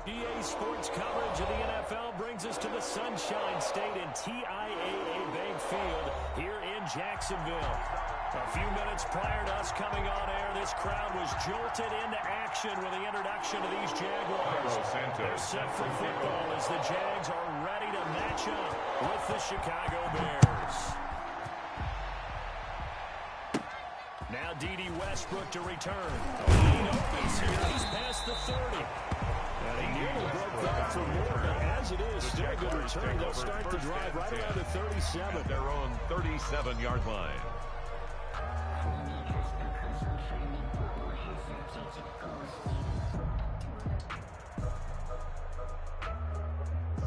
EA Sports coverage of the NFL brings us to the Sunshine State and TIAA Bank Field here in Jacksonville. A few minutes prior to us coming on air, this crowd was jolted into action with the introduction of these Jaguars. They're set for football as the Jags are ready to match up with the Chicago Bears. Now D.D. Westbrook to return. Lead opens here. He's past the 30. And he nearly broke that for more. As it is, still a good return. They'll start the drive right around the 37. Their own 37-yard line.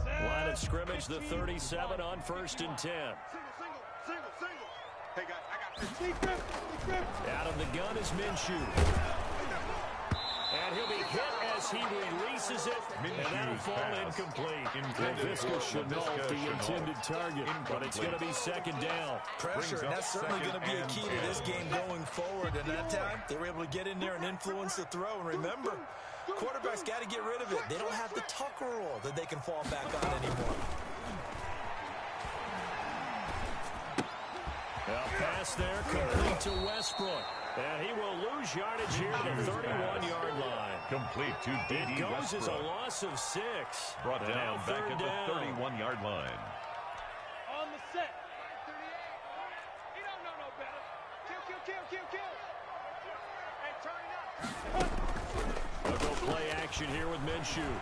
Line of scrimmage, the 37 on 1st and 10. Single. Hey, guys, I got this. Out of the gun is Minshew. And he'll be hit as he releases it, and that'll fall incomplete. Laviska Shenault, the intended target, but it's going to be 2nd down. Pressure, and that's certainly going to be a key to this game going forward. And that time, they were able to get in there and influence the throw. And remember, quarterbacks got to get rid of it. They don't have the Tucker roll that they can fall back on anymore. A pass there, complete to Westbrook. And he will lose yardage here at the 31-yard line. Complete to D.D. It goes Westbrook. as a loss of 6. Brought down back at the 31-yard line. On the set. 38. He don't know no better. Kill. Hey, turn up. They'll go play action here with Minshew.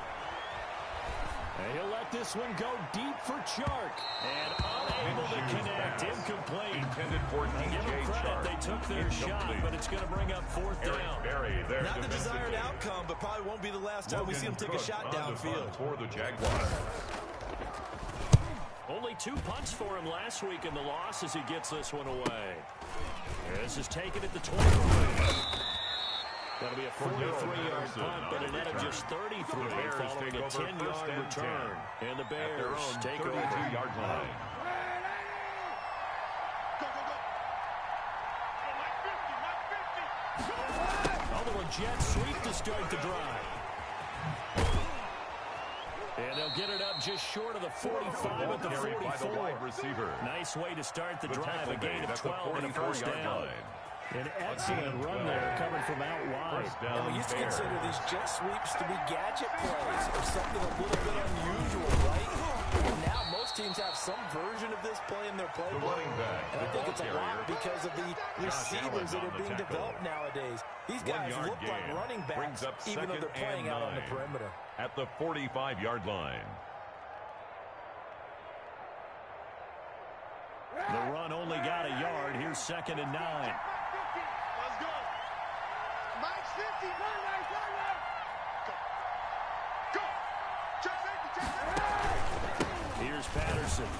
And he'll let this one go deep for Chark. And unable to connect. Incomplete. Intended for Give them DJ credit. Chark. They took their shot, but it's going to bring up 4th down. Berry, their Not the desired defensive outcome, but probably won't be the last time we see him take a shot downfield. For the Jaguars. Only 2 punts for him last week in the loss as he gets this one away. This is taken at the 23. That'll be a 43-yard punt, but a net of just 33 following a 10-yard return. And the Bears take over. 32-yard line. Although a jet sweep to start the drive. And they'll get it up just short of the 45 at the 44. Nice way to start the drive. A gain of 12 and a 1st down. An excellent run there coming from out wide. And we used to consider these jet sweeps to be gadget plays or something a little bit unusual, right? And now most teams have some version of this play in their playbook. And I think it's a lot because of the receivers that are being developed nowadays. These guys look like running backs even though they're playing out on the perimeter. At the 45-yard line. The run only got a yard. Here's 2nd and 9. Let's go. Mike's 50. Run. Go. Check. Here's Patterson.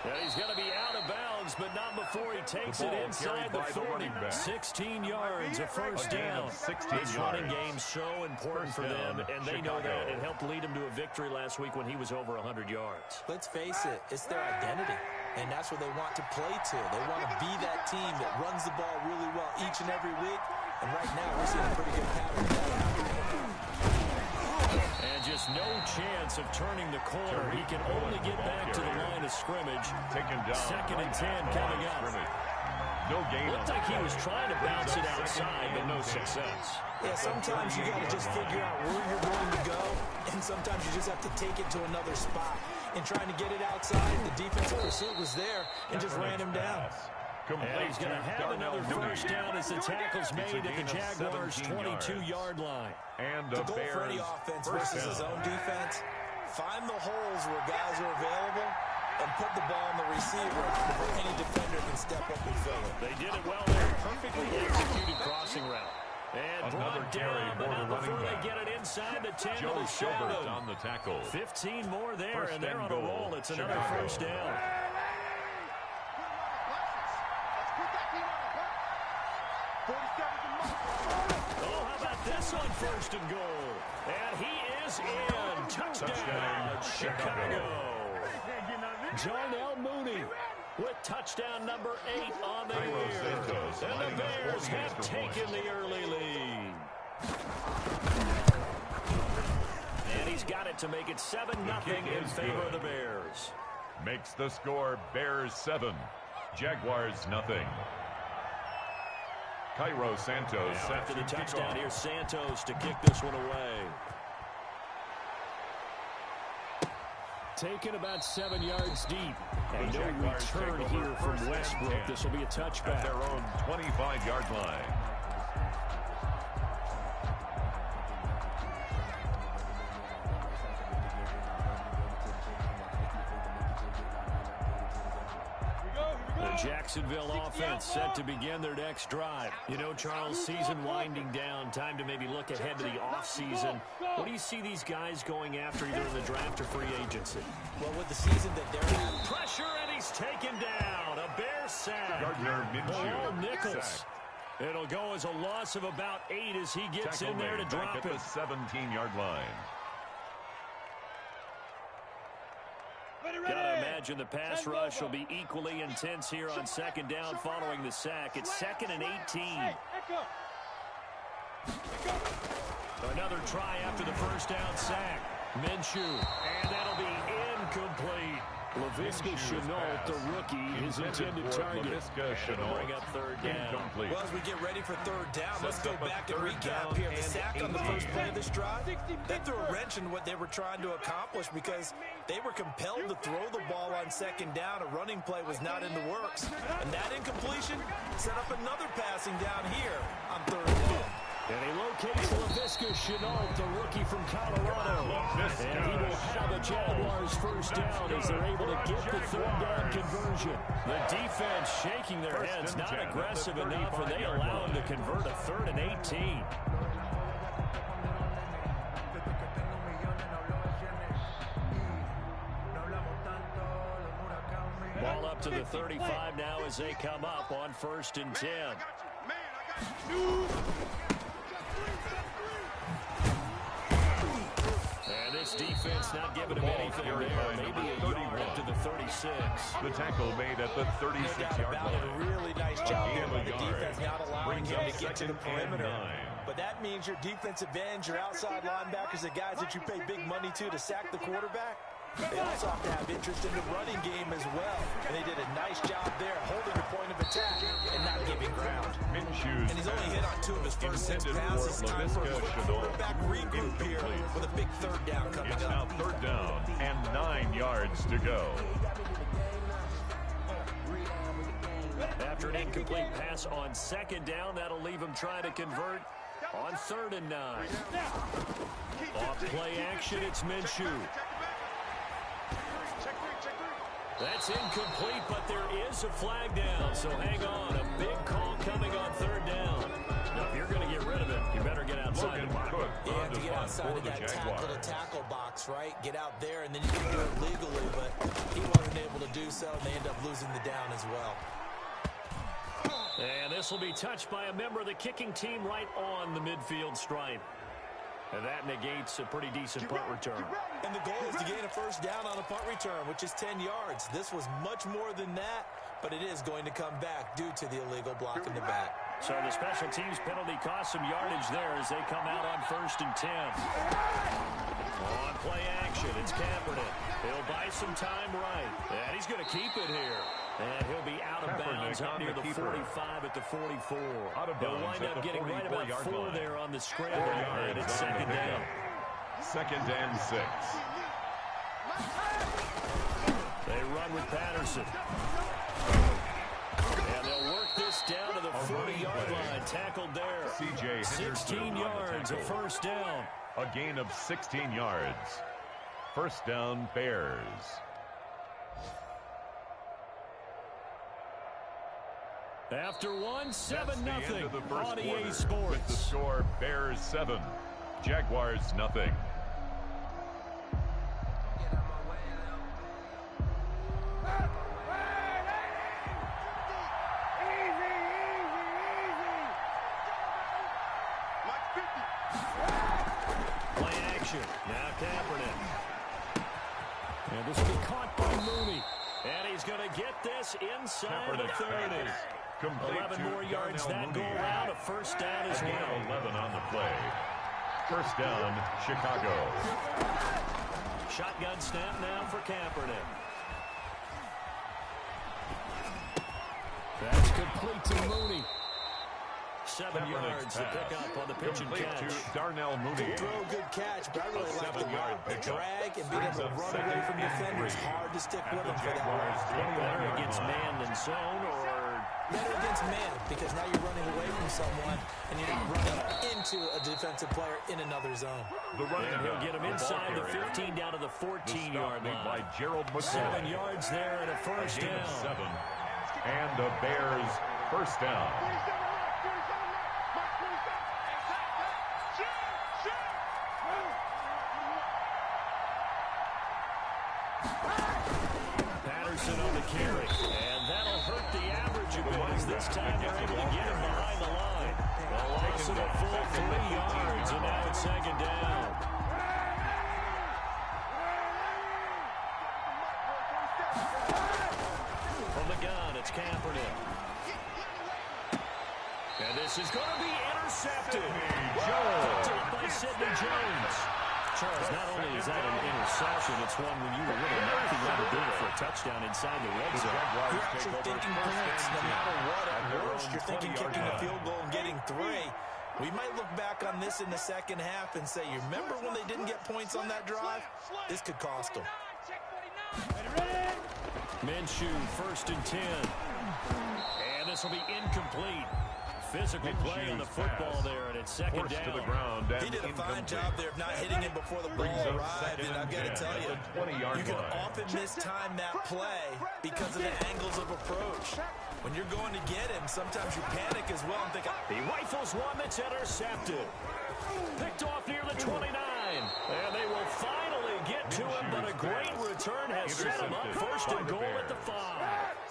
And he's going to be out of bounds, but not before he takes it inside the 40. 16 yards, a 1st down. This running game's so important for them, and they know that. It helped lead them to a victory last week when he was over 100 yards. Let's face it, it's their identity. And that's what they want to play to. They want to be that team that runs the ball really well each and every week. And right now, we're seeing a pretty good pattern of that happening. And just no chance of turning the corner. He can only get back to the line of scrimmage. 2nd and 10 coming up. No gain. Looked like he was trying to bounce it outside, but no success. Yeah, sometimes you got to just figure out where you're going to go, and sometimes you just have to take it to another spot. And trying to get it outside, the defensive pursuit was there and just ran him down. And he's going to have another 1st down as the tackle's made at the Jaguars' 22-yard line. And The goal for any offense versus his own defense, find the holes where guys are available and put the ball on the receiver before any defender can step up and fill it. They did it well there. Perfectly executed crossing route. And brought down, but not before they get it inside the 10 Joe of the Schobert 7. on the tackle. 15 more there, 1st and they're on a and goal. roll. It's another Chicago. 1st down. Oh, how about this on 1st and goal? And he is in. Touchdown, Chicago. John L. Mooney with touchdown number 8 on the year. And the Bears have taken the early lead. to make it 7-0 in favor of the Bears. Makes the score Bears 7, Jaguars nothing. Cairo Santos after the touchdown, here's Santos to kick this one away. Taken about 7 yards deep. And no return here from Westbrook. This will be a touchback. At their own 25-yard line. The Jacksonville offense set to begin their next drive. You know, Charles, season winding down, time to maybe look ahead to the offseason. What do you see these guys going after either in the draft or free agency? Well, with the season that they're having. Pressure, and he's taken down. A Bear sack. Gardner Minshew. Nichols. It'll go as a loss of about 8 as he gets in there to drop it. At the 17-yard line. Gotta imagine the pass rush will be equally intense here on second down following the sack. It's 2nd and 18. Another try after the first down sack. Minshew, and that'll be incomplete. Laviska Shenault, the rookie, his intended target. Bring up third down. Well, as we get ready for third down, let's go back and recap here. The sack on the first play of this drive, they threw a wrench in what they were trying to accomplish because they were compelled to throw the ball on second down. A running play was not in the works. And that incompletion set up another passing down here on third down. And he locates Laviska Shenault, the rookie from Colorado. And he will have a Jaguars first down as they're able to get the third down conversion. The defense shaking their heads, not aggressive enough, and they allow him to convert a 3rd and 18. Ball up to the 35 now as they come up on 1st and 10. And this defense not giving him anything there. Maybe a yard up to the 36. The tackle made at the 36-yard line. A really nice job here by the defense, not allowing him to get to the perimeter. But that means your defensive ends, your outside linebackers, the guys that you pay big money to sack the quarterback, they also have to have interest in the running game as well. And they did a nice job there, holding the point of attack and not giving ground. And he's only hit on 2 of his first 6 passes. Time for a quarterback regroup here with a big third down coming up. It's now 3rd down and 9 yards to go. After an incomplete pass on 2nd down, that'll leave him trying to convert on 3rd and 9. Off play action, it's Minshew. That's incomplete, but there is a flag down, so hang on. A big call coming on 3rd down. Now, if you're going to get rid of it, you better get outside the box. You have to get outside of that tackle box, right? Get out there, and then you can do it legally, but he wasn't able to do so, and they end up losing the down as well. And this will be touched by a member of the kicking team right on the midfield stripe. And that negates a pretty decent punt return. And the goal is to gain a first down on a punt return, which is 10 yards. This was much more than that, but it is going to come back due to the illegal block in the back. So the special teams penalty cost some yardage there as they come out on 1st and 10. On play action, it's Kaepernick. He'll buy some time right. And he's going to keep it here. And he'll be out of bounds up near the 45 at the 44. He'll wind up getting right about 4 there on the scramble. And it's 2nd down. 2nd and 6. They run with Patterson. And they'll work this down to the 40-yard line. Tackled there. 16 yards, a first down. A gain of 16 yards. First down, Bears. After 7-0 on EA Sports. With the score, Bears 7, Jaguars nothing. Play action. Now Kaepernick. And this will be caught by Mooney. And he's going to get this inside the 30. 11 more yards that go around. A first down as well. 11 on the play. First down, Chicago. Shotgun snap now for Kaepernick. That's complete to Mooney. 7 yards to pick up on the pitch and catch. To Darnell Mooney. Good throw, good catch, but I really like the route, the drag, and being able to run away from defenders. Hard to stick with them for that one. Better against man than zone, or better against man, because now you're running away from someone, and you're not running into a defensive player in another zone. And he'll get him inside the 15 down to the 14-yard line. By Gerald McCoy. 7 yards there and a first down. 7. And the Bears first down. Patterson on the carry, and that'll hurt the average a bit as this time they're able to get him behind the line. A loss of a full 3 yards, and now it's second down. From the gun, it's Kaepernick. And this is going to be intercepted. Picked up by Sidney Jones. Charles, not only is that an interception, it's one when you were really knocking on the door for a touchdown inside the red zone. You're actually thinking points, no matter what. At worst, you're thinking kicking a field goal and getting 3. We might look back on this in the second half and say, you remember when they didn't get points on that drive? This could cost them. Minshew, 1st and 10. And this will be incomplete. Physical play on the football there, and it's second down. To the ground. He did a fine job there of not hitting it before the ball arrived, and I've got to tell you, you can often mistime that play because of the angles of approach. When you're going to get him, sometimes you panic as well and think, he rifles one that's intercepted. Picked off near the 29. And they will finally get to him, but a great return has set him up. 1st and goal at the 5.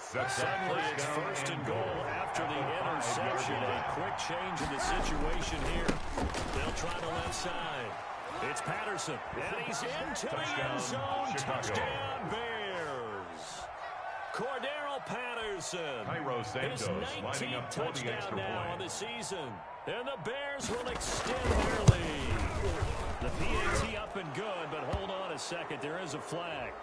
Suddenly it's 1st and goal after the interception. A quick change in the situation here. They'll try the left side. It's Patterson, and he's into the end zone. Touchdown, Bears. Cordero Patterson. His 19th touchdown now on the season. And the Bears will extend their lead. The PAT up and good, but hold on a second. There is a flag.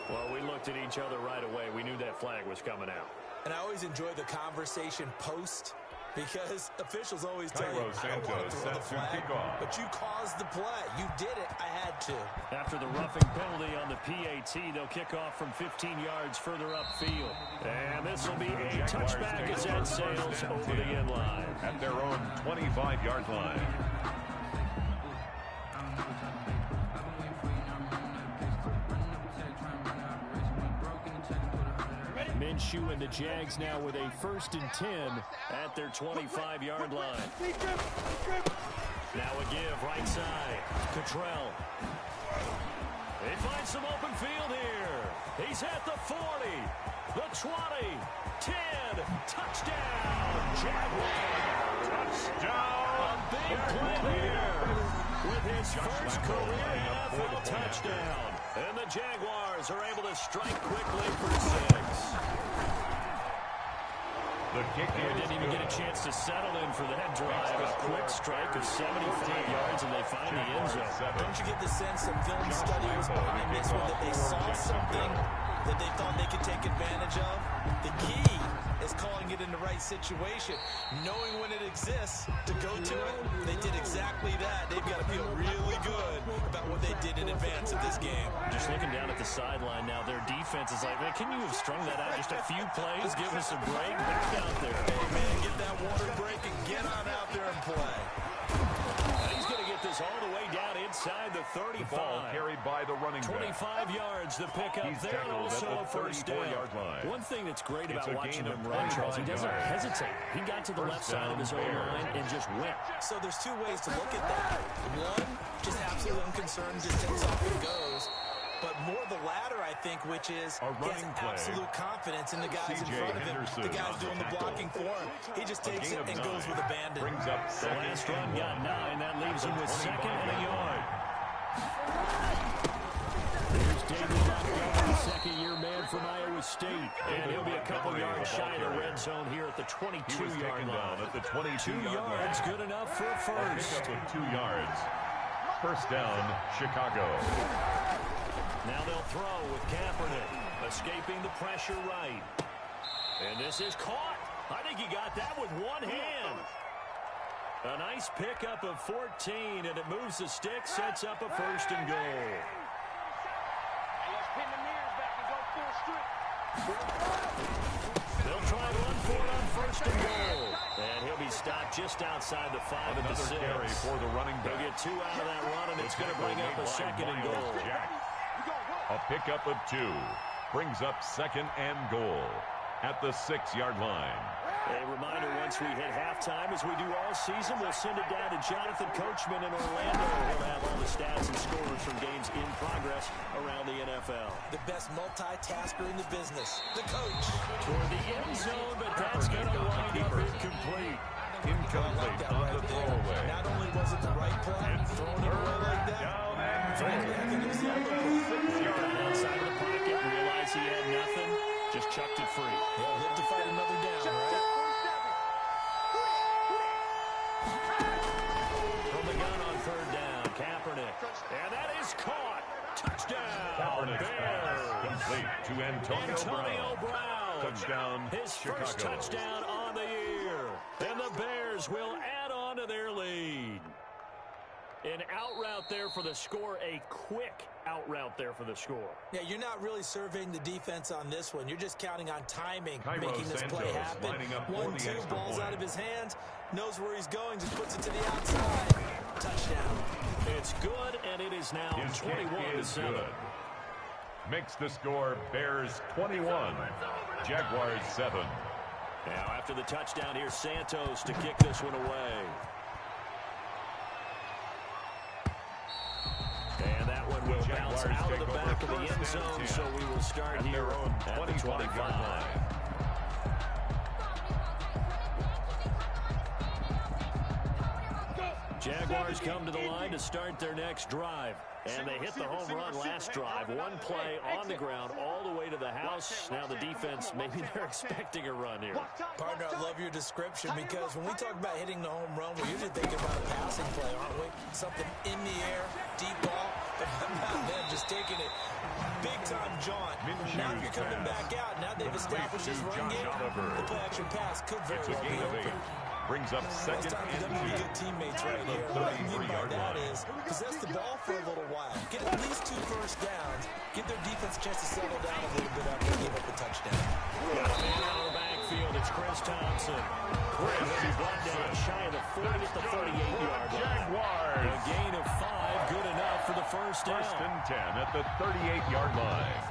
Well, we looked at each other right away. We knew that flag was coming out. And I always enjoy the conversation post, because officials always tell you, I don't want to throw the flag, but you caused the play. You did it. I had to. After the roughing penalty on the PAT, they'll kick off from 15 yards further upfield. And this will be a touchback as that sails over the end line. At their own 25-yard line. Minshew and the Jags now with a 1st and 10 at their 25-yard line. Now a give right side. Cottrell. They find some open field here. He's at the 40, the 20, 10. Touchdown, Jaguars. Touchdown. A big play here with his first career NFL touchdown. And the Jaguars are able to strike quickly for 6. The kick didn't even get a chance to settle in for that drive. A quick strike of 75 yards, and they find the end zone. Don't you get the sense that film study was behind this one, that they saw something that they thought they could take advantage of? The key is calling it in the right situation, knowing when it exists to go to it. They did exactly that. They've got to feel really good about what they did in advance of this game. Just looking down at the sideline now, their defense is like, man, can you have strung that out just a few plays? Give us a break. Back out there. Hey, man, get that water break and get on out there and play. And he's going to get this all the way down inside the 35. The ball carried by the running back. 25 yards to pick up there, and also a first down. One thing that's great about watching him run, Charles, he doesn't hesitate. He got to the left side of his own line and just went. So there's 2 ways to look at that. One, just absolutely unconcerned, just takes off and goes. But more the latter, I think, which is he has absolute confidence in the guys in front of him. The guys doing the blocking for him. He just takes it and goes with abandon. The last run got 9. That leaves him with 2nd and a yard. Here's David Montgomery, second-year man from Iowa State. And he'll be a couple yards shy of the red zone here at the 22-yard line. At the 22 yards, good enough for a first. With 2 yards. First down, Chicago. Now they'll throw with Kaepernick, escaping the pressure right. And this is caught. I think he got that with one hand. A nice pickup of 14, and it moves the stick, sets up a first and goal. Let's pin the mirrors back and go full strip. They'll try to run for it on first and goal. And he'll be stopped just outside the 5 at the 6. Carry for the running back. They'll get 2 out of that run, and it's going to bring up a second and goal. A pickup of 2 brings up second and goal at the 6-yard line. A reminder, once we hit halftime, as we do all season, we'll send it down to Jonathan Coachman in Orlando. He'll have all the stats and scores from games in progress around the NFL. The best multitasker in the business, the coach. Toward the end zone, but that's going to wind up incomplete. Incomplete on the throwaway. Not only was it the right play, throwing it away like that. Down and Frankly, I think it was the other play. Outside of the pocket, realized he had nothing, just chucked it free. He'll live to fight another down, right? From the gun on third down, Kaepernick. And that is caught. Touchdown, Bears. Complete to Antonio Brown. Touchdown, His Chicago. first touchdown on the year. And the Bears will add on to their lead. An out route there for the score, a quick out route there for the score. Yeah, you're not really surveying the defense on this one. You're just counting on timing, Cairo making this play Santos happen. lining up for 1-2, the extra ball's point. out of his hands, knows where he's going, just puts it to the outside. Touchdown. It's good, and it is now His kick 21-7. good. Makes the score Bears 21, Jaguars 7. Now after the touchdown, here's Santos to kick this one away. And that one will bounce out of the back of the end zone, so we will start here at the 25. Jaguars come to the line to start their next drive. And they hit the home run last drive. One play on the ground all the way to the house. Now the defense, maybe they're expecting a run here. Partner, I love your description because when we talk about hitting the home run, we're usually thinking about a passing play, aren't we? Something in the air, deep ball, but how about them just taking it big-time jaunt. Now you're coming back out. Now they've established this run game. The play-action pass could very well be open. Brings up second and two. Good teammates right here. What I mean by that is possess the ball for a little while. Get at least 2 first downs. Give their defense a chance to settle down a little bit after they give up a touchdown. Got a man out of the backfield. It's Chris Thompson. Chris is brought down shy of the 40 at the 38-yard line. Jaguars. A gain of 5, good enough for the first down. First and 10 at the 38-yard line.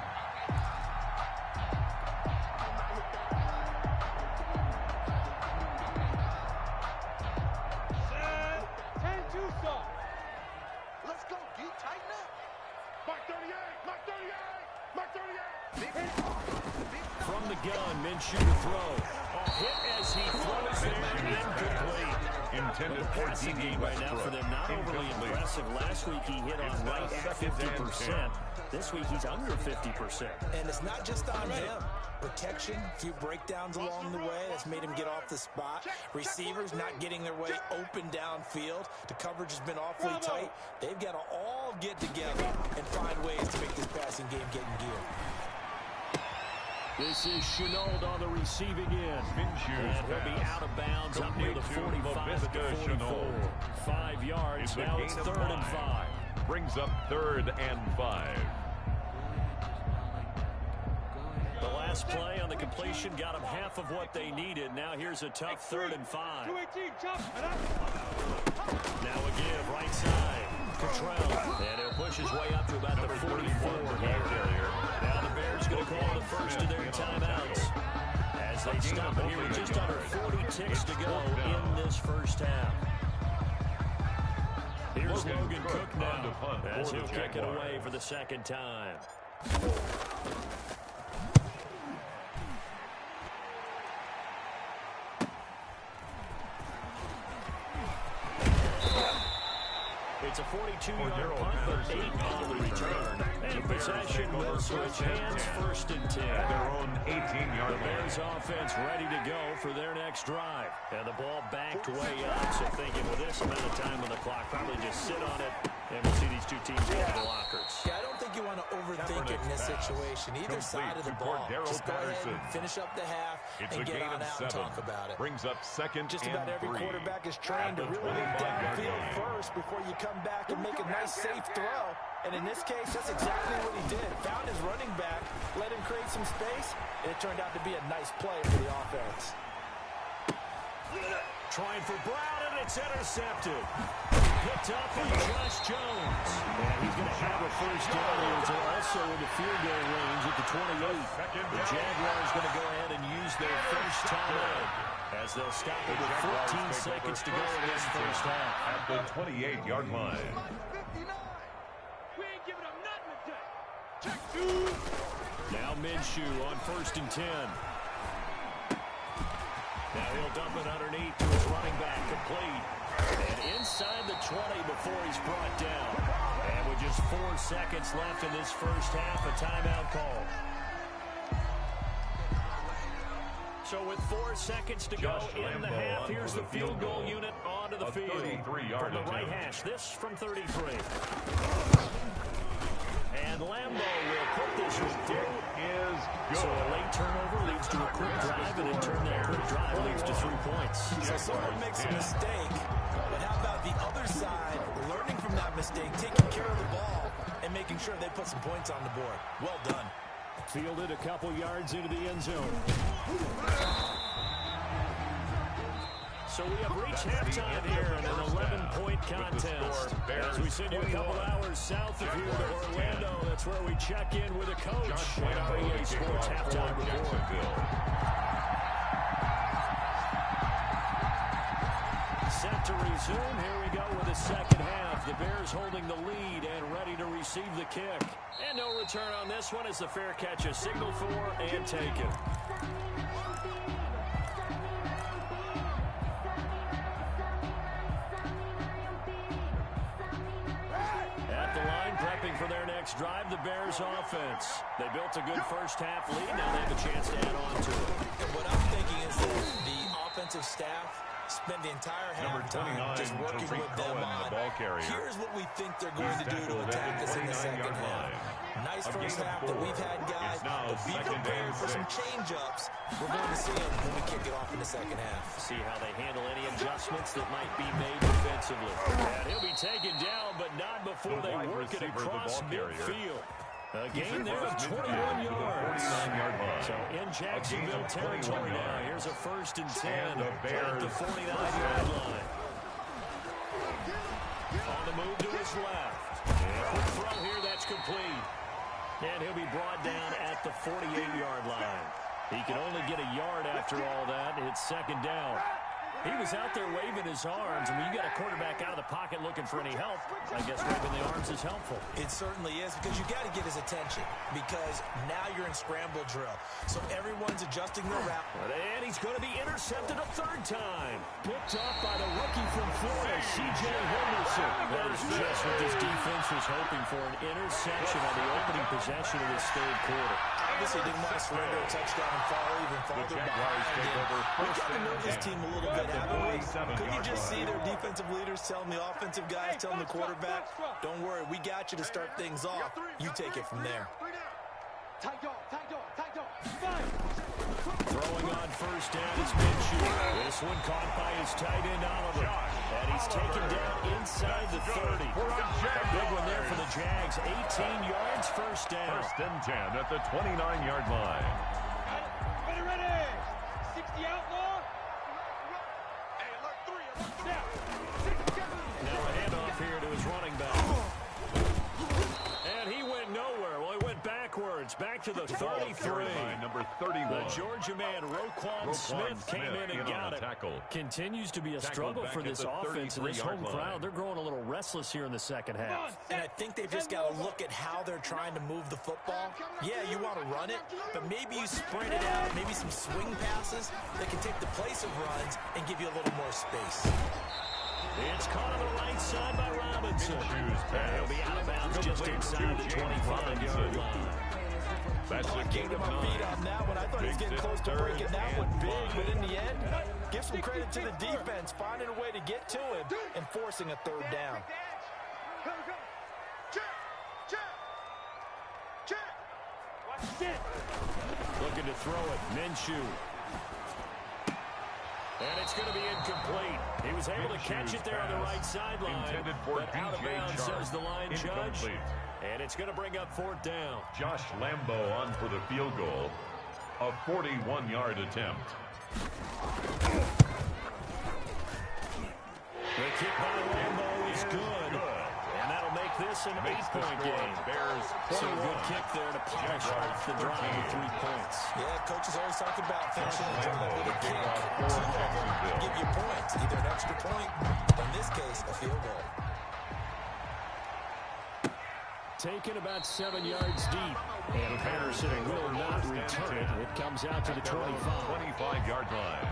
Let's go, D. Tighten up. Mark 38. Mark 38. Mark 38. From the gun, Minshew to throw. A hit as he throws there, incomplete. Intended for Passing D.B. game right now for them, not overly impressive. Last week he hit on right at 50%. This week he's under 50%. And it's not just on him. Protection, a few breakdowns along the way. That's made him get off the spot. Receivers not getting their way open downfield. The coverage has been awfully tight. They've got to all get together and find ways to make this passing game get in gear. This is Chenault on the receiving end. And he'll be out of bounds up near the 45 at the 44. 5 yards, now it's 3rd and 5. Brings up 3rd and 5. The last play on the completion got them half of what they needed. Now here's a tough 3rd and 5. Now a give, right side. Cottrell. And he'll push his way up to about the 44 here. Now the Bears going to call the first of their timeouts as they stop it here with just under 40 ticks to go in this first half. Here's Logan Cook now as he'll kick it away for the second time. It's a 42-yard punt, but 8 on the return. And possession will switch hands, 1st and 10. At their own 18-yard line. The Bears offense ready to go for their next drive. And the ball backed way up, so thinking with this amount of time on the clock, probably just sit on it and situation. Either side of the ball. Just go ahead and finish up the half and get on out and talk about it. Brings up second Just about every quarterback is trained to really get downfield first before you come back and make a nice, safe throw. And in this case, that's exactly what he did. Found his running back, let him create some space, and it turned out to be a nice play for the offense. Trying for Brown, and it's intercepted. Picked up by Josh Jones. And he's going to have a first down here. They're also in the field goal range at the 28. The Jaguars going to go ahead and use their first timeout as they'll stop it with 14 seconds to go in this first half. At the 28-yard line. We ain't giving up nothing today. Check 2. Now Minshew on 1st and 10. Now he'll dump it underneath to his running back, complete. And inside the 20 before he's brought down. And with just 4 seconds left in this first half, a timeout call. So with 4 seconds to go in the half, here's the field goal unit onto the field. From the right hash, this from 33. And Lambeau will put this one through. So a late turnover leads to a quick drive, and in turn that quick drive leads to 3 points. So someone makes a mistake, but how about the other side learning from that mistake, taking care of the ball, and making sure they put some points on the board? Well done. Fielded a couple yards into the end zone. So we have reached halftime here in an 11-point contest. As we send you a couple hours south of here to Orlando, that's where we check in with a coach at our EA Sports halftime report. Set to resume. Here we go with the second half. The Bears holding the lead and ready to receive the kick. And no return on this one as the fair catch is signaled for and taken. For their next drive, the Bears offense. They built a good first half lead. Now they have a chance to add on to it. And what I'm thinking is that the offensive staff spent the entire halftime just working with them on here's what we think they're going to do to attack us in the second half. Nice first half that we've had, guys, but be prepared for some change-ups. We're going to see them when we kick it off in the second half. See how they handle any adjustments that might be made defensively. And he'll be taken down, but not before they work it across midfield. A gain there of 21 yards. So in Jacksonville territory now. Here's a 1st and 10 at the 49-yard line. On the move to his left. And a quick throw here, that's complete. And he'll be brought down at the 48-yard line. He can only get a yard after all that. It's second down. He was out there waving his arms, and when you got a quarterback out of the pocket looking for any help, I guess waving the arms is helpful. It certainly is, because you got to get his attention, because now you're in scramble drill. So everyone's adjusting their route. And he's going to be intercepted a 3rd time. Picked up by the rookie from Florida, C.J. Henderson. That is just what this defense was hoping for, an interception on the opening possession of this 3rd quarter. Obviously didn't want to surrender a touchdown and fall even farther behind. We got to know this team a little bit. Could you just see their defensive leaders telling the offensive guys, telling the quarterback, don't worry, we got you to start things off. You take it from there. Throwing on 1st down is Minshew. This one caught by his tight end, Oliver. And he's taken down inside the 30. A big one there for the Jags. 18 yards, 1st down. 1st and 10 at the 29-yard line. Ready. 60 outlaw. Now a handoff here to his running back. And he went nowhere. Well, he went backwards. Back to the 33. Number 31. The Georgia man, Roquan Smith, came in and got it. Continues to be a struggle for this offense and this home crowd. They're growing a little restless here in the second half. And I think they've just got to look at how they're trying to move the football. Yeah, you want to run it, but maybe you sprint it out, maybe some swing passes that can take the place of runs and give you a little more space. It's caught on the right side by Robinson. He'll be out of bounds just inside the 25-yard line. That's a gain of 9. On that one. I thought he was getting close to breaking that one big, but in the end, give some credit to the defense, finding a way to get to him and forcing a 3rd down. Looking to throw it. Minshew. And it's going to be incomplete. He was able to catch it there on the right sideline, but out of bounds, says the line judge. And it's going to bring up 4th down. Josh Lambo on for the field goal. A 41-yard attempt. The kick by Lambo is good. And that'll make this an 8-point game. Bears. So a good kick there to polish off the drive with 3 points. Yeah, coaches always talk about finishing the drive with a kick to give you points, either an extra point, in this case, a field goal. Taken about 7 yards deep. And Patterson will not return it. It comes out to the 25-yard line.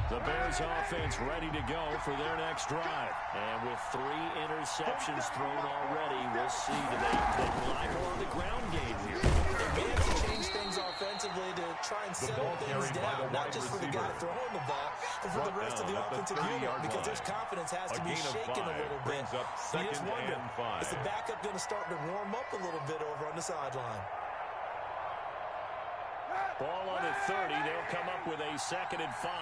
The Bears offense ready to go for their next drive. And with 3 interceptions thrown already, we'll see do they rely more on the ground game here. They may have to change things offensively to try and settle things down, not just for the guy throwing the ball, but for the rest of the offensive unit, because their confidence has to be shaken a little bit. You just wonder, is the backup going to start to warm up a little bit over on the sideline? Ball on the 30. They'll come up with a 2nd and 5.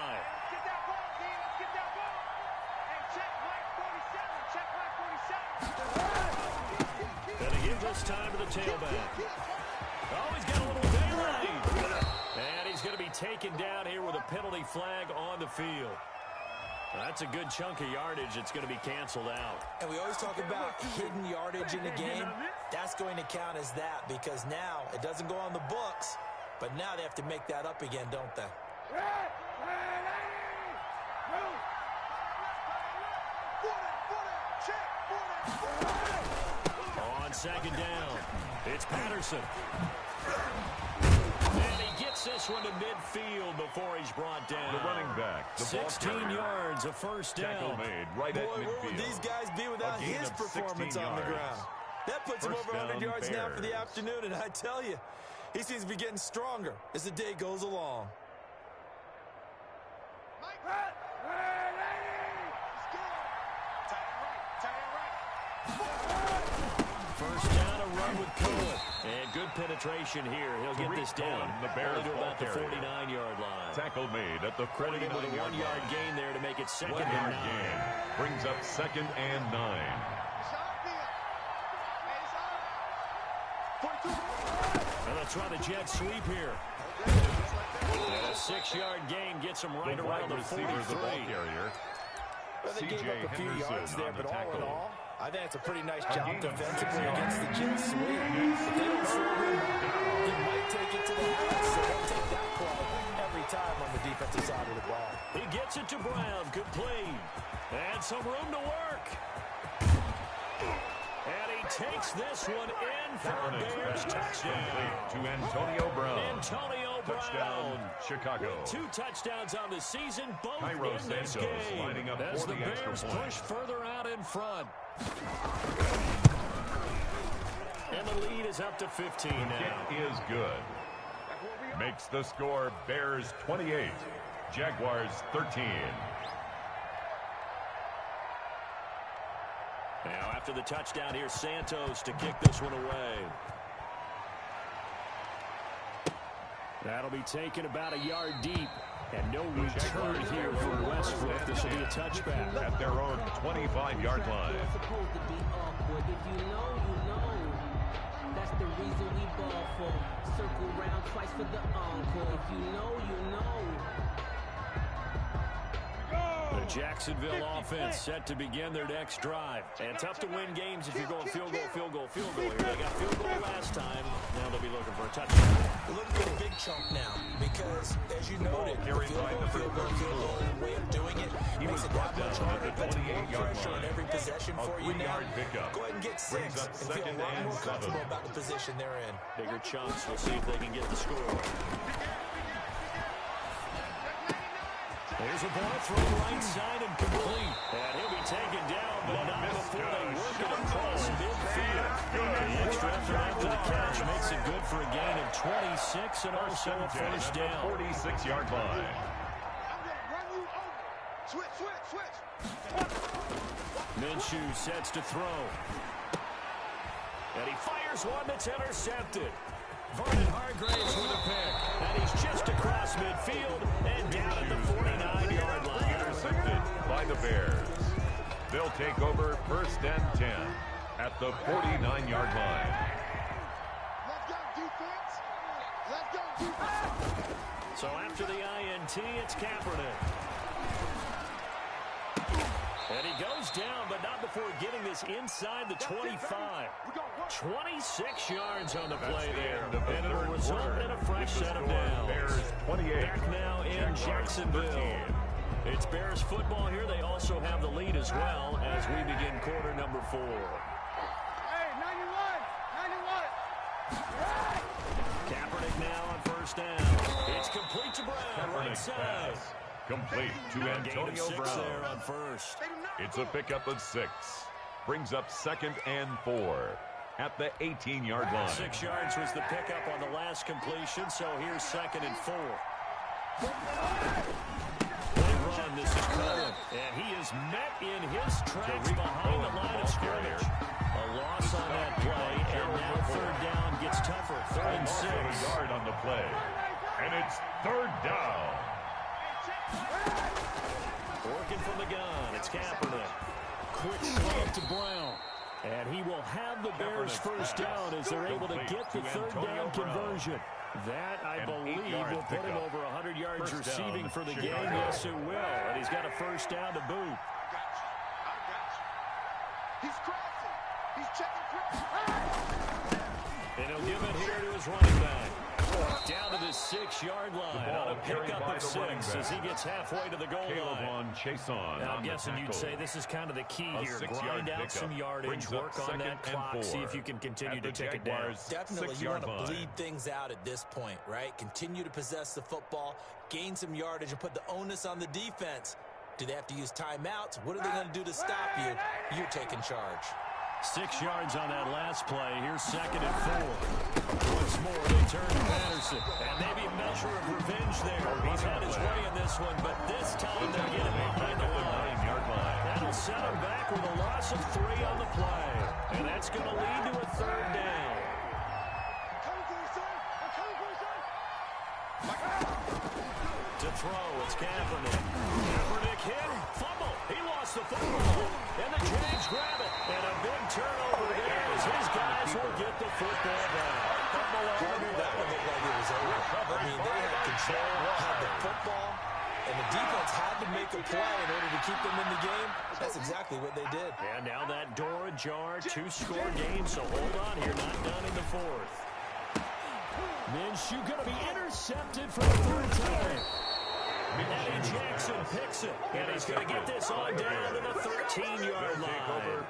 And he gives this time to the tailback. Oh, he's got a little daylight. And he's going to be taken down here with a penalty flag on the field. That's a good chunk of yardage. It's going to be canceled out. And we always talk about hidden yardage in the game. That's going to count as that because now it doesn't go on the books, but now they have to make that up again, don't they? On 2nd down, it's Patterson. And he gets this one to midfield before he's brought down. The running back. The 16 yards, a 1st down. Tackle made right at midfield. Where would these guys be without his performance on the ground? That puts him over 100 yards now for the afternoon, and I tell you, he seems to be getting stronger as the day goes along. First down, a run with Cohen. And good penetration here. He'll get this down. The Bears to about the 49-yard line. Tackle made at the 49-yard line. With a 1-yard gain there to make it 2nd and 9. Gain brings up 2nd and 9. And let's run a jet sweep here. And a 6-yard gain gets him right around the 43. The ball carrier. Well, they gave up a few yards there, but all in all, I think it's a pretty nice job defensively against the jet sweep. If they don't slow him down, he might take it to the house, so they'll take that play every time on the defensive side of the ball. He gets it to Brown, complete. And some room to work. And he takes this one in for a Bears touchdown. To Antonio Brown. Antonio Brown. Touchdown, Chicago. 2 touchdowns on the season, both Cairo in this Santos game. lining up As for the the extra Bears point. push further out in front. And the lead is up to 15 now. Kick is good. Makes the score Bears 28, Jaguars 13. Now after the touchdown, here's Santos to kick this one away. That'll be taken about a yard deep. And no return here for Westbrook. This will be a touchback. At their own 25-yard line. It's supposed to be awkward. If you know, you know. That's the reason we ball for. Circle round twice for the encore. If you know, you know. The Jacksonville offense set to begin their next drive. And tough to win games if you're going field goal, field goal, field goal here. They got field goal last time. Now they'll be looking for a touchdown. They're looking for a big chunk now because, as you noted, the field goal way of doing it makes it that much harder. Puts more pressure on every possession for you now. Go ahead and get 6 and feel a lot more comfortable about the position they're in. Bigger chunks. We'll see if they can get the score. There's a ball thrown right side and complete. And he'll be taken down, but not before they work it across midfield. The extra effort after the catch makes it good for a gain of 26 and also a first down. 46-yard line. Switch. Minshew sets to throw. And he fires one that's intercepted. Vernon Hargraves with a pick. And he's just across midfield and down at the 49-yard line. Intercepted by the Bears. They'll take over 1st and 10 at the 49-yard line. Let's go, defense. Let's go, defense. So after the INT, it's Kaepernick. And he goes down, but not before getting this inside the 25. 26 yards on the play there. And it'll result in a fresh set of downs. Bears 28. Back now in Jacksonville. It's Bears football here. They also have the lead as well as we begin quarter number 4. Hey, 91. Kaepernick now on 1st down. It's complete to Brown, right side. Complete to Gain of Antonio 6 Brown. there on 1st. It's a pickup of 6. Brings up 2nd and 4 at the 18-yard line. 6 yards was the pickup on the last completion, so here's 2nd and 4. They run, this is Cohen, and he is met in his tracks behind the line of scrimmage. A loss on that play, and now 3rd down gets tougher. 3rd and 6. A yard on the play, and it's 3rd down. Working from the gun, it's Kaepernick. Quick slant to Brown. And he will have the Bears 1st down as they're able to get the 3rd down conversion. That, I believe, will put him over 100 yards receiving for the game. Yes, it will. And he's got a 1st down to boot. I got you. He's crossing. He's checking crossing. And he'll give it here to his running back. Down to the 6-yard line on a pickup of 6 as he gets halfway to the goal line. Now, I'm guessing you'd say this is kind of the key here. Grind out some yardage, work on that clock, see if you can continue to take it down. Definitely, you want to bleed things out at this point, right? Continue to possess the football, gain some yardage, and put the onus on the defense. Do they have to use timeouts? What are they going to do to stop you? You're taking charge. 6 yards on that last play. Here's 2nd and 4. Once more, they turn to Patterson. And maybe a measure of revenge there. He's had his way in this one, but this time they're getting behind the line. That'll set him back with a loss of 3 on the play. And that's going to lead to a 3rd down. To throw, it's Kaepernick. Kaepernick hit, fumble. He lost the football. And the Jags grab it. And a big turnover there as his guys will get the football back. That one looked like it was over. I mean, they had control, had the football, and the defense had to make a play in order to keep them in the game. That's exactly what they did. And now that door ajar, 2-score game, so hold on here, not done in the 4th. Minshew going to be intercepted for the 3rd time. Eddie Jackson picks it, and he's going to get this on down to the 13-yard line.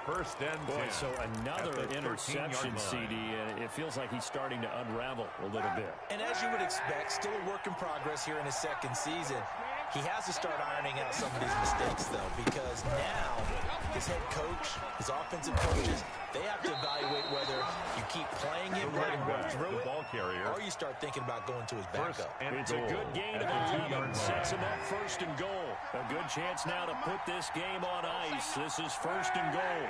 1st and 10. Boy, so another interception, CD, and it feels like he's starting to unravel a little bit. And as you would expect, still a work in progress here in his 2nd season. He has to start ironing out some of these mistakes, though, because now his head coach, his offensive coaches, they have to evaluate whether you keep playing him, let him work through it, or you start thinking about going to his backup. It's a good gain of 11, sets him up 1st and goal. A good chance now to put this game on ice. This is 1st and goal.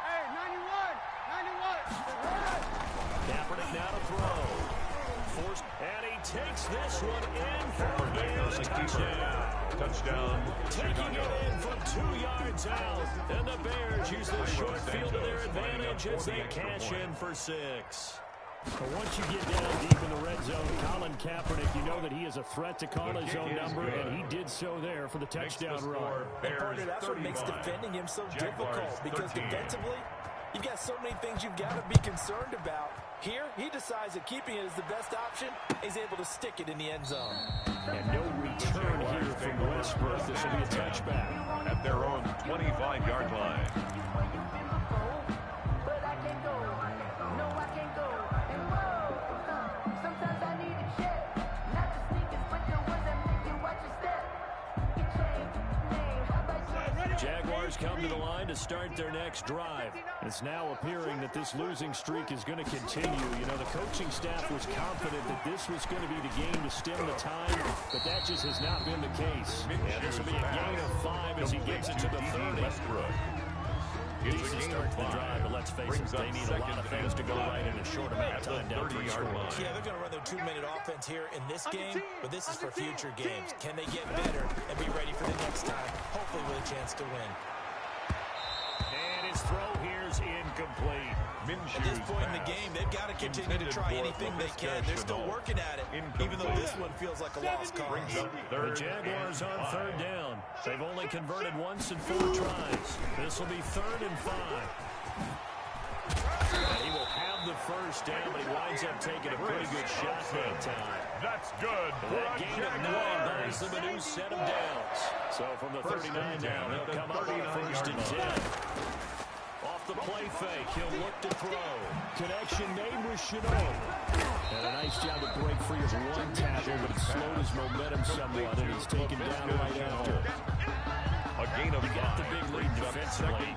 Hey, 91. Kaepernick now to throw. Forced, and he takes this one in for a Bears Touchdown. Taking it in from 2 yards out. And the Bears use the short field to their advantage as they cash in for 6. But once you get down deep in the red zone, Colin Kaepernick, you know that he is a threat to call his own number, and he did so there for the touchdown run. And partner, that's what makes defending him so difficult, because defensively, you've got so many things you've got to be concerned about. Here, he decides that keeping it is the best option. He's able to stick it in the end zone. And no return here from Westbrook. This will be a touchback. At their own 25-yard line. Jaguars Jaguars come to the line to start their next drive. It's now appearing that this losing streak is going to continue. You know, the coaching staff was confident that this was going to be the game to stem the tide, but that just has not been the case. And this will be a gain of 5 as he gets it to the 30. It's a start to the drive, but let's face it, they need a lot of things to go right in a short amount of time down 3 scores. Yeah, they're going to run their 2-minute offense here in this game, but this is for future games. Can they get better and be ready for the next time, hopefully with a chance to win? And his throw here is incomplete. At this point in the game, they've got to continue to try anything they can. They're still working at it, even though this one feels like a lost cause. The Jaguars on 3rd down. They've only converted once in 4 tries. This will be 3rd and 5. And he will have the first down, but he winds up taking a pretty good shot that time. That's good. That gain of 9 buys them a new set of downs. So from the 39 down, they'll come up on 1st and 10. Off the play fake, he'll look to throw. Connection made with Chenault. And a nice job to break free of one tackle, but it slowed his momentum somewhat, and he's taken down right after. A gain of 5. Got the big lead defensively,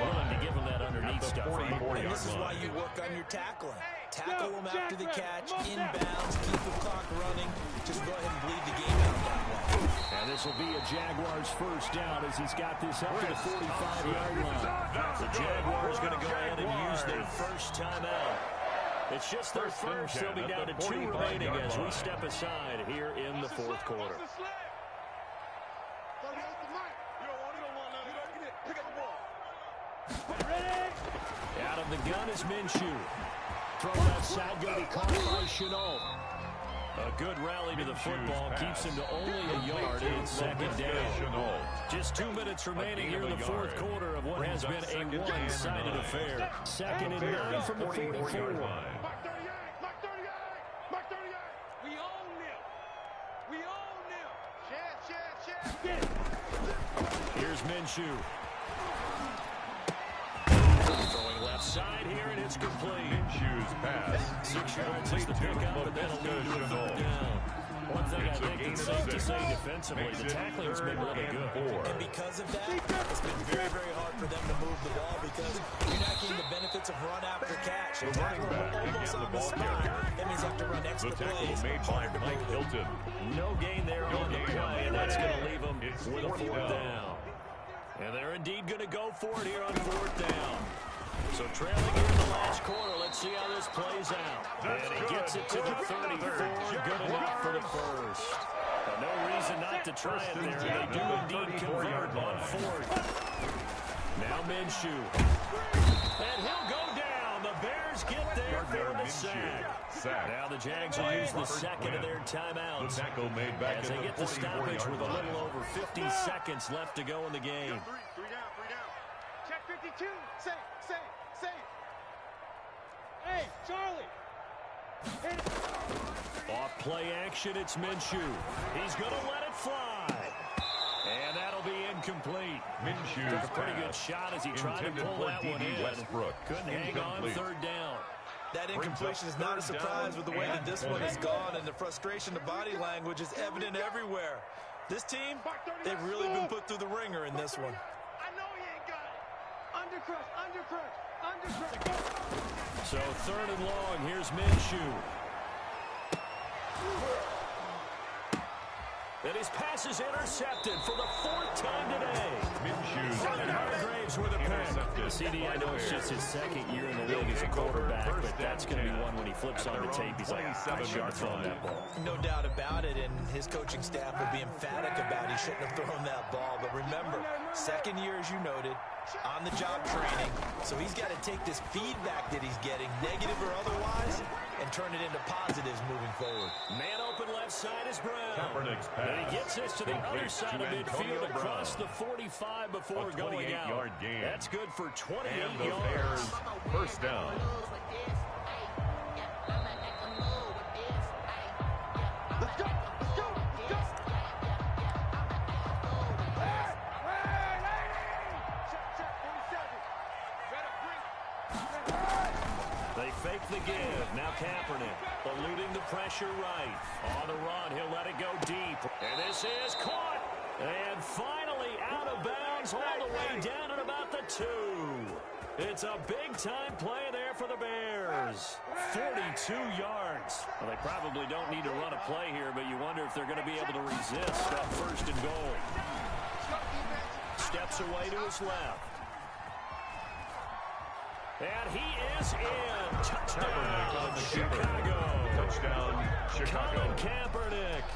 willing to give him that underneath stuff. And this is why you work on your tackling. Tackle them after the catch, inbounds, keep the clock running. Just go ahead and bleed the game out that way. And this will be a Jaguars first down as he's got this up to the 45-yard line. The Jaguars going to go ahead and use their first timeout. It's just their first. They'll be down to 2 remaining as we step aside here in the 4th quarter. Out of the gun is Minshew. Throw left side, going to be caught by Chenault. A good rally to the football keeps him to only a yard in 2nd down. Just 2 minutes remaining here in the 4th quarter of what has been a one-sided affair. 2nd and 9 from the 44. Here's Minshew. Throwing left side here, and it's complete. Minshew's pass. 6 yards is the pickup, and that'll lead to a 3rd down. One thing I think it's safe to say defensively, the tackling's been really good. And because of that, it's been very, very hard for them to move the ball because you're not getting the benefits of run after catch. The running back almost on the spot. That means you have to run extra the tackle plays. made by Mike Hilton. No gain there on the play, and that's going to leave them with a 4th down. And they're indeed going to go for it here on 4th down. So trailing here in the last quarter, let's see how this plays out. And he gets it to the 34, good enough for the first. But no reason not to try it there. They do indeed convert on 4th. Now Minshew. And he'll go down. The Bears get there for the sack. Now the Jags will use the 2nd of their timeouts. The tackle made back as they get the stoppage with a little over 50 seconds left to go in the game. 3 down. Check 52. Safe. Hey, Charlie. Off play action, it's Minshew. He's going to let it fly. And that'll be incomplete. Minshew took a pretty good shot as he tried to pull that one in. Couldn't hang on 3rd down. That incompletion is not a surprise with the way that this one has gone, and the frustration, the body language is evident everywhere. This team, they've really been put through the ringer in this one. I know he ain't got it. Undercrush. So 3rd and long, here's Minshew. And his pass is intercepted for the 4th time today. Minshew's Hargraves with a pick. CD, I know it's just his 2nd year in the league as a quarterback, but that's going to be one when he flips on the tape. He's like, I shouldn't have thrown that ball. No doubt about it, and his coaching staff will be emphatic about he shouldn't have thrown that ball. But remember, 2nd year, as you noted, on-the-job training. So he's got to take this feedback that he's getting, negative or otherwise, and turn it into positives moving forward. Man open left side is Brown. And he gets this to the other side of midfield across the 45 before going out. That's good for 28 yards. First down. Let's go. They fake the give. Now Kaepernick eluding the pressure right. On the run, he'll let it go deep. And this is caught. And finally out of bounds all the way down at about the 2. It's a big-time play there for the Bears. 42 yards. Well, they probably don't need to run a play here, but you wonder if they're going to be able to resist on 1st and goal. Steps away to his left. And he is in. Touchdown, Chicago. Touchdown, Chicago. Colin Kaepernick,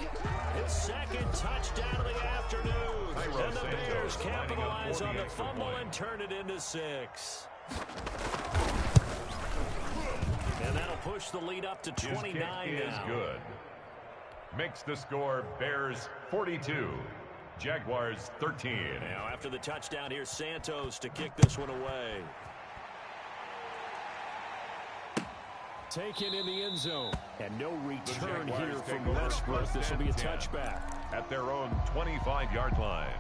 his 2nd touchdown of the afternoon. And the Bears capitalize on the fumble and turn it into 6. And that'll push the lead up to 29 now. His kick is good. Makes the score Bears 42. Jaguars 13. Now after the touchdown, here's Santos to kick this one away. Taken in the end zone. And no return here from Westbrook. This will be a touchback. At their own 25-yard line.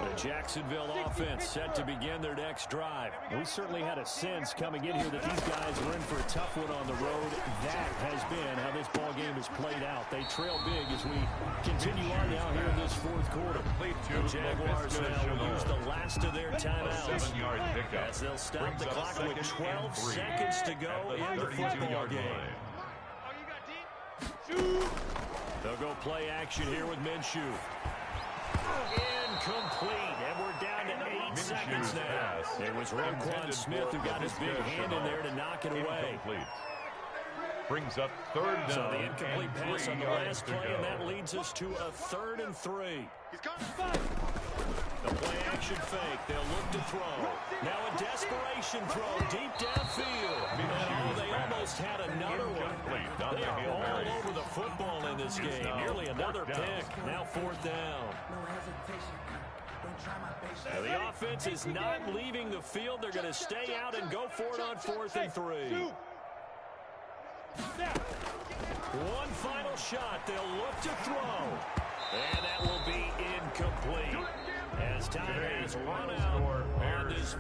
The Jacksonville offense set to begin their next drive. We certainly had a sense coming in here that these guys were in for a tough one on the road. That has been how this ball game has played out. They trail big as we continue on now here in this 4th quarter. The Jaguars now will use the last of their timeouts as they'll stop the clock with 12 seconds to go in the football game. They'll go play action here with Minshew. Incomplete, and we're down to 8 seconds now. It was Roquan Smith who got his big hand in there to knock it away. Brings up 3rd down. So the incomplete pass on the last play, and that leads us to a 3rd and 3. The play action fake. They'll look to throw. Now a desperation throw deep downfield. Oh, they almost had another one. They are all over the football in this game. Nearly another pick. Now 4th down. Now the offense is not leaving the field. They're going to stay out and go for it on 4th and 3. One final shot. They'll look to throw. And that will be incomplete. As time has run out on this